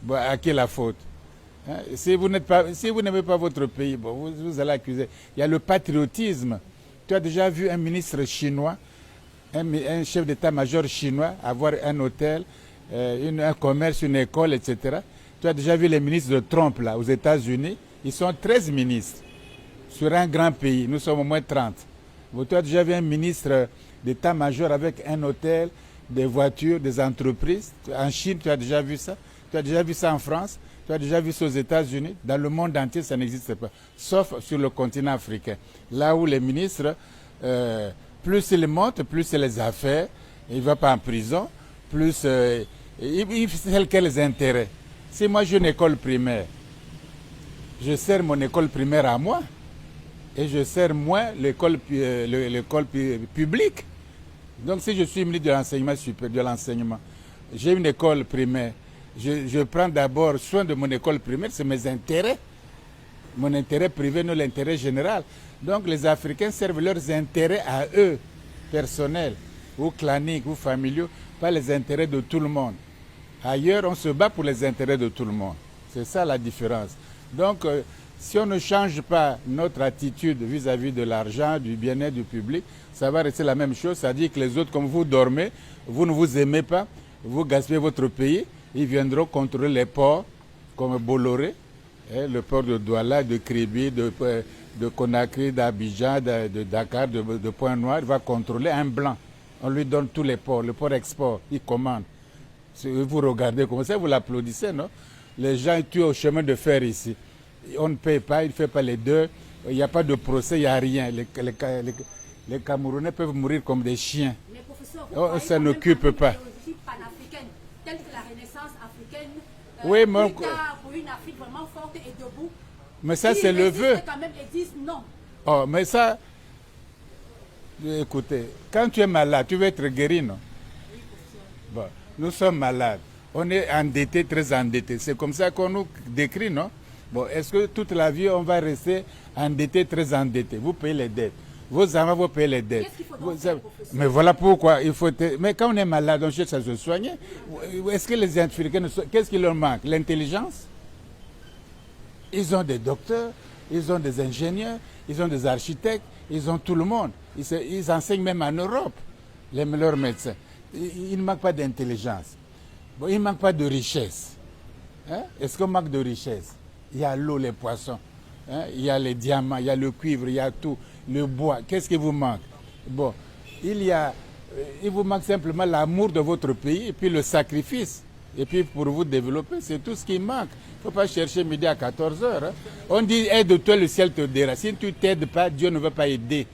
Bon, à qui la faute? Hein? Si vous n'aimez pas votre pays, bon, vous allez accuser. Il y a le patriotisme. Tu as déjà vu un ministre chinois, un chef d'état-major chinois avoir un hôtel, un commerce, une école, etc. Tu as déjà vu les ministres de Trump là, aux États-Unis. Ils sont 13 ministres sur un grand pays. Nous sommes au moins 30. Bon, tu as déjà vu un ministre d'état-major avec un hôtel, des voitures, des entreprises. En Chine, tu as déjà vu ça. Tu as déjà vu ça en France. Tu as déjà vu ça aux États-Unis. Dans le monde entier, ça n'existe pas. Sauf sur le continent africain. Là où les ministres, plus ils montent, plus c'est les affaires. Il ne va pas en prison. Plus c'est quels intérêts. Si moi j'ai une école primaire, je sers mon école primaire à moi. Et je sers moins l'école publique. Donc si je suis ministre de l'enseignement supérieur, de l'enseignement, j'ai une école primaire, je prends d'abord soin de mon école primaire, c'est mes intérêts. Mon intérêt privé, non l'intérêt général. Donc les Africains servent leurs intérêts à eux, personnels, ou claniques, ou familiaux, pas les intérêts de tout le monde. Ailleurs, on se bat pour les intérêts de tout le monde. C'est ça la différence. Donc, si on ne change pas notre attitude vis-à-vis de l'argent, du bien-être du public, ça va rester la même chose. C'est-à-dire que les autres, comme vous dormez, vous ne vous aimez pas, vous gaspillez votre pays, ils viendront contrôler les ports comme Bolloré, le port de Douala, de Kribi, de Conakry, d'Abidjan, de Dakar, de Pointe-Noire. Il va contrôler un blanc. On lui donne tous les ports, le port export, il commande. Vous regardez comme ça, vous l'applaudissez, non? Les gens tuent au chemin de fer ici. On ne paye pas, il ne fait pas les deux. Il n'y a pas de procès, il n'y a rien. Les Camerounais peuvent mourir comme des chiens. Mais professeur, ça n'occupe pas. Telle que la Renaissance africaine, oui, mais pour une Afrique vraiment forte et debout. Mais ça, c'est le vœu. Quand même, ils disent non. Oh, mais ça, écoutez, quand tu es malade, tu veux être guéri, non? Oui, bon, nous sommes malades. On est endettés, très endettés. C'est comme ça qu'on nous décrit, non? Bon, est-ce que toute la vie, on va rester endettés, très endettés? Vous payez les dettes. Vos enfants, vous payez les dettes. Qu'est-ce qu'il faut donc faire, mais voilà pourquoi il faut... Mais quand on est malade, on cherche à se soigner. Est-ce que les Africains... Qu'est-ce qui leur manque? L'intelligence? Ils ont des docteurs, ils ont des ingénieurs, ils ont des architectes, ils ont tout le monde. Ils enseignent même en Europe, leurs médecins. Il ne manque pas d'intelligence. Bon, il ne manque pas de richesse. Hein? Est-ce qu'on manque de richesse? Il y a l'eau, les poissons, hein? Il y a les diamants, il y a le cuivre, il y a tout, le bois. Qu'est-ce qui vous manque? Bon, il vous manque simplement l'amour de votre pays et puis le sacrifice. Et puis pour vous développer, c'est tout ce qui manque. Il ne faut pas chercher midi à 14 heures. Hein? On dit aide-toi, le ciel t'aidera. Si tu ne t'aides pas, Dieu ne va pas aider.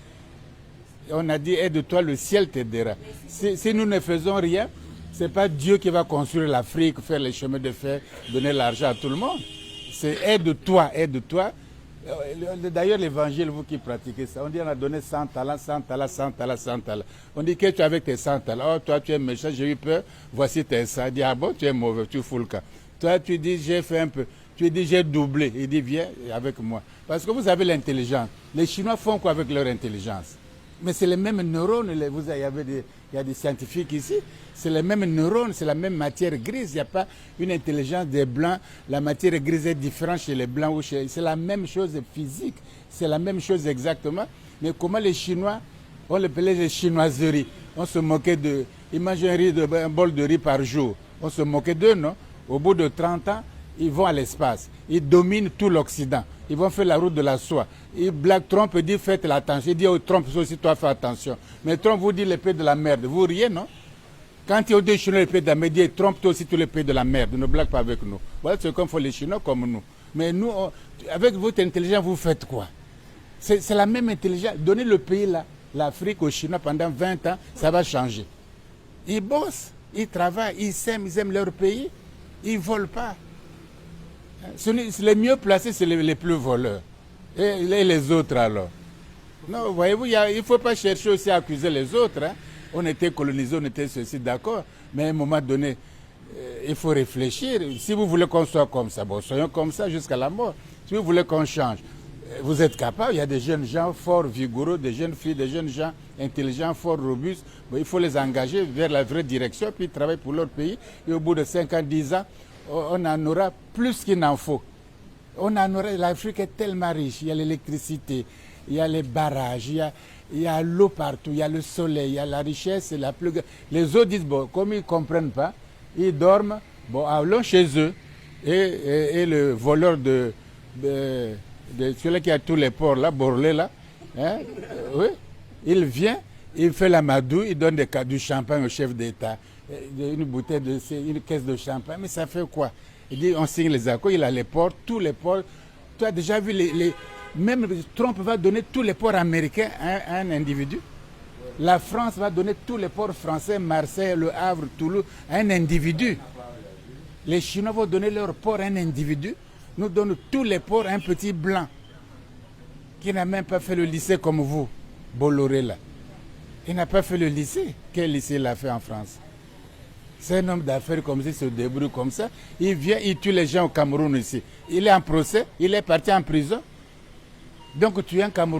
On a dit aide-toi, le ciel t'aidera. Si nous ne faisons rien, ce n'est pas Dieu qui va construire l'Afrique, faire les chemins de fer, donner l'argent à tout le monde. C'est aide-toi, aide-toi. D'ailleurs, l'évangile, vous qui pratiquez ça, on dit on a donné 100 talents, 100 talents, 100 talents, 100 talents. On dit que tu es avec tes 100 talents. Oh, toi, tu es méchant, j'ai eu peur, voici tes 100. Il dit, ah bon, tu es mauvais, tu fous le cas. Toi, tu dis, j'ai fait un peu. Tu dis, j'ai doublé. Il dit, viens avec moi. Parce que vous avez l'intelligence. Les Chinois font quoi avec leur intelligence? Mais c'est les mêmes neurones. Il y a des scientifiques ici. C'est les mêmes neurones, c'est la même matière grise. Il n'y a pas une intelligence des Blancs. La matière grise est différente chez les Blancs ou chez... C'est la même chose physique. C'est la même chose exactement. Mais comment les Chinois, on les appelait les chinoiseries. On se moquait d'eux. Ils mangent un bol de riz par jour. On se moquait d'eux, non? Au bout de 30 ans, ils vont à l'espace. Ils dominent tout l'Occident. Ils vont faire la route de la soie. Et Black Trump dit faites attention. Il dit oh, Trump aussi toi fais attention. Mais Trump vous dit les pays de la merde. Vous riez, non? Quand il y a des Chinois les pays de la merde, il dit Trump toi aussi tous les pays de la merde. Ne blague pas avec nous. Voilà ce qu'on fait les Chinois comme nous. Mais nous, avec votre intelligence, vous faites quoi? C'est la même intelligence. Donnez le pays là, l'Afrique aux Chinois pendant 20 ans, ça va changer. Ils bossent, ils travaillent, ils aiment leur pays, ils ne volent pas. Les mieux placés, c'est les plus voleurs. Et les autres alors? Non, voyez-vous, il ne faut pas chercher aussi à accuser les autres. Hein. On était colonisés, on était ceci, d'accord. Mais à un moment donné, il faut réfléchir. Si vous voulez qu'on soit comme ça, bon, soyons comme ça jusqu'à la mort. Si vous voulez qu'on change, vous êtes capable. Il y a des jeunes gens forts, vigoureux, des jeunes filles, des jeunes gens intelligents, forts, robustes. Bon, il faut les engager vers la vraie direction, puis travailler pour leur pays. Et au bout de 5 ans, 10 ans, on en aura plus qu'il n'en faut. L'Afrique est tellement riche, il y a l'électricité, il y a les barrages, il y a l'eau partout, il y a le soleil, il y a la richesse, c'est la plus grande. Les autres disent, bon, comme ils ne comprennent pas, ils dorment, bon, allons chez eux. Et le voleur de celui qui a tous les ports là, Borlé là, hein, oui, il vient, il fait la madouille, il donne du champagne au chef d'État, une bouteille une caisse de champagne, mais ça fait quoi? Il dit on signe les accords, il a les ports, tous les ports. Tu as déjà vu même Trump va donner tous les ports américains à un individu. La France va donner tous les ports français, Marseille, Le Havre, Toulouse, à un individu. Les Chinois vont donner leur port à un individu. Nous donnons tous les ports à un petit blanc qui n'a même pas fait le lycée comme vous, Bolloré là. Il n'a pas fait le lycée. Quel lycée il a fait en France? C'est un homme d'affaires comme ça, il se débrouille comme ça. Il vient, il tue les gens au Cameroun ici. Il est en procès, il est parti en prison. Donc tu es un Camerounais.